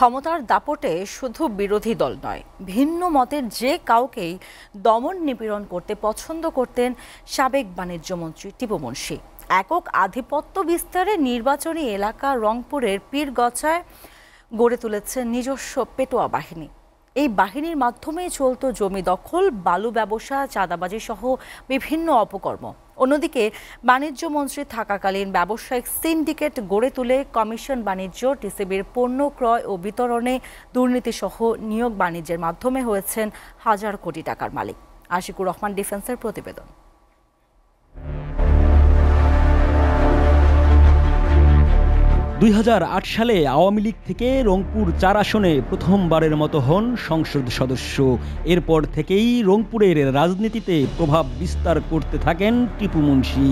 ক্ষমতার দাপটে শুধু বিরোধী দল নয়, ভিন্ন মতের যে কাউকেই দমন নিপীড়ন করতে পছন্দ করতেন সাবেক বাণিজ্যমন্ত্রী টিপু মুনশি। একক আধিপত্য বিস্তারে নির্বাচনী এলাকা রংপুরের পীরগছায় গড়ে তুলেছেন নিজস্ব পেটোয়া বাহিনী। এই বাহিনীর মাধ্যমেই চলত জমি দখল, বালু ব্যবসা, চাঁদাবাজি সহ বিভিন্ন অপকর্ম। অন্যদিকে বাণিজ্যমন্ত্রী থাকাকালীন ব্যবসায়িক সিন্ডিকেট গড়ে তুলে কমিশন বাণিজ্য, টিসিবির পণ্য ক্রয় ও বিতরণে দুর্নীতিসহ নিয়োগ বাণিজ্যের মাধ্যমে হয়েছেন হাজার কোটি টাকার মালিক। আশিকুর রহমান ডিফেন্সের প্রতিবেদন। ২০০৮ সালে আওয়ামী লীগ থেকে রংপুর ৪ আসনে প্রথমবারের মতো হন সংসদ সদস্য। এরপর থেকেই রংপুরের রাজনীতিতে প্রভাব বিস্তার করতে থাকেন টিপু মুনশি।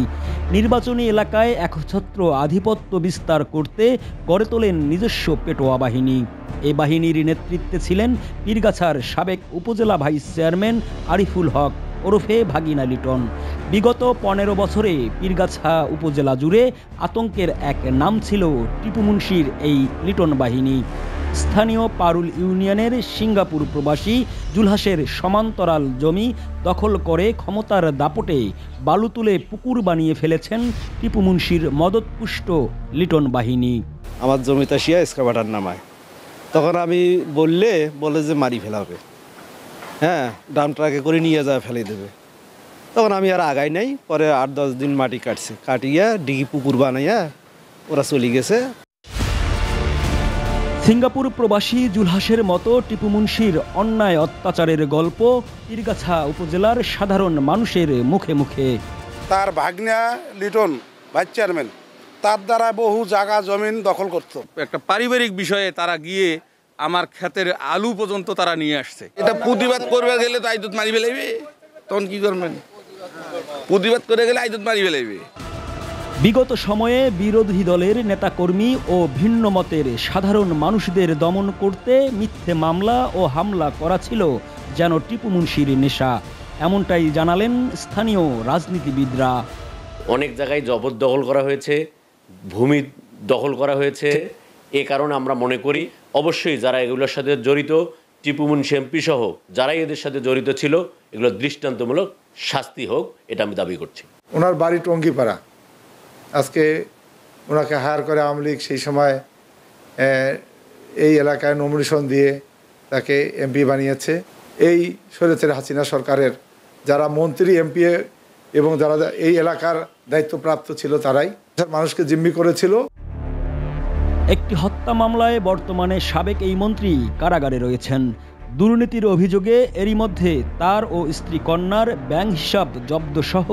নির্বাচনী এলাকায় একছত্র আধিপত্য বিস্তার করতে গড়ে তোলেন নিজস্ব পেটোয়া বাহিনী। এ বাহিনীর নেতৃত্বে ছিলেন পীরগাছার সাবেক উপজেলা ভাইস চেয়ারম্যান আরিফুল হক ওরফে ভাগিনা লিটন। বিগত ১৫ বছরে পীরগাছা উপজেলা জুড়ে আতঙ্কের এক নাম ছিল টিপু মুনশির এই লিটন বাহিনী। স্থানীয় পারুল ইউনিয়নের সিঙ্গাপুর প্রবাসী জুলহাসের সমান্তরাল জমি দখল করে ক্ষমতার দাপটে বালু তুলে পুকুর বানিয়ে ফেলেছেন টিপু মুনশির মদতপুষ্ট লিটন বাহিনী। আমার জমিতে শিয়া এক্সকাভেটর নামায়, তখন আমি বলে যে মারি ফেলাবে, হ্যাঁ ডাম ট্রাকে করে নিয়ে যাওয়া ফেলে দেবে। তখন আমি আর আগাই নাই। পরে ৮-১০ দিন মাটি কাটিয়া ডিগি পুকুর বানাইয়া ওরা চলে গেছে। সিঙ্গাপুর প্রবাসী জুলহাসের মতো টিপু মুনশির অন্যায় অত্যাচারের গল্প পীরগাছা উপজেলার সাধারণ মানুষের মুখে মুখে। তার ভাগ্না লিটন ভাইস চেয়ারম্যান, তার দ্বারা বহু জায়গা জমিন দখল করত। একটা পারিবারিক বিষয়ে তারা গিয়ে আমার ক্ষেতের আলু পর্যন্ত তারা নিয়ে আসছে। এটা প্রতিবাদ করবে গেলে তো আইদত মারি ফেলাইবে, তখন কি করবেন? প্রতিবাদ করে গেলে আইদত মারি ফেলাইবে। বিগত সময়ে বিরোধী দলের নেতাকর্মী ও ভিন্ন মতের সাধারণ মানুষদের দমন করতে মিথ্যে মামলা ও হামলা করা ছিল যেন টিপু মুনশির নেশা। এমনটাই জানালেন স্থানীয় রাজনীতিবিদরা। অনেক জায়গায় জবরদখল করা হয়েছে, ভূমি দখল করা হয়েছে। এ কারণে আমরা মনে করি অবশ্যই যারা এগুলোর সাথে জড়িত, টিপু মুনশি এমপি সহ যারাই এদের সাথে জড়িত ছিল, এগুলো দৃষ্টান্তমূলক শাস্তি হোক, এটা আমি দাবি করছি। ওনার বাড়ি টঙ্গিপাড়া। আজকে ওনাকে হায়ার করে আওয়ামী লীগ সেই সময় এই এলাকায় নমিনেশন দিয়ে তাকে এমপি বানিয়েছে। এই স্বৈরাচারী হাসিনা সরকারের যারা মন্ত্রী, এমপি এবং যারা এই এলাকার দায়িত্বপ্রাপ্ত ছিল তারাই মানুষকে জিম্মি করেছিল। একটি হত্যা মামলায় বর্তমানে সাবেক এই মন্ত্রী কারাগারে রয়েছেন। দুর্নীতির অভিযোগে এরই মধ্যে তার ও স্ত্রী কন্যার ব্যাংক হিসাব জব্দ সহ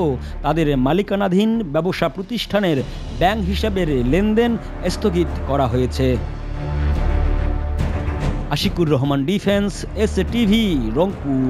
তাদের মালিকানাধীন ব্যবসা প্রতিষ্ঠানের ব্যাংক হিসাবের লেনদেন স্থগিত করা হয়েছে। Ashikur Rahman defence, STV, Rangpur.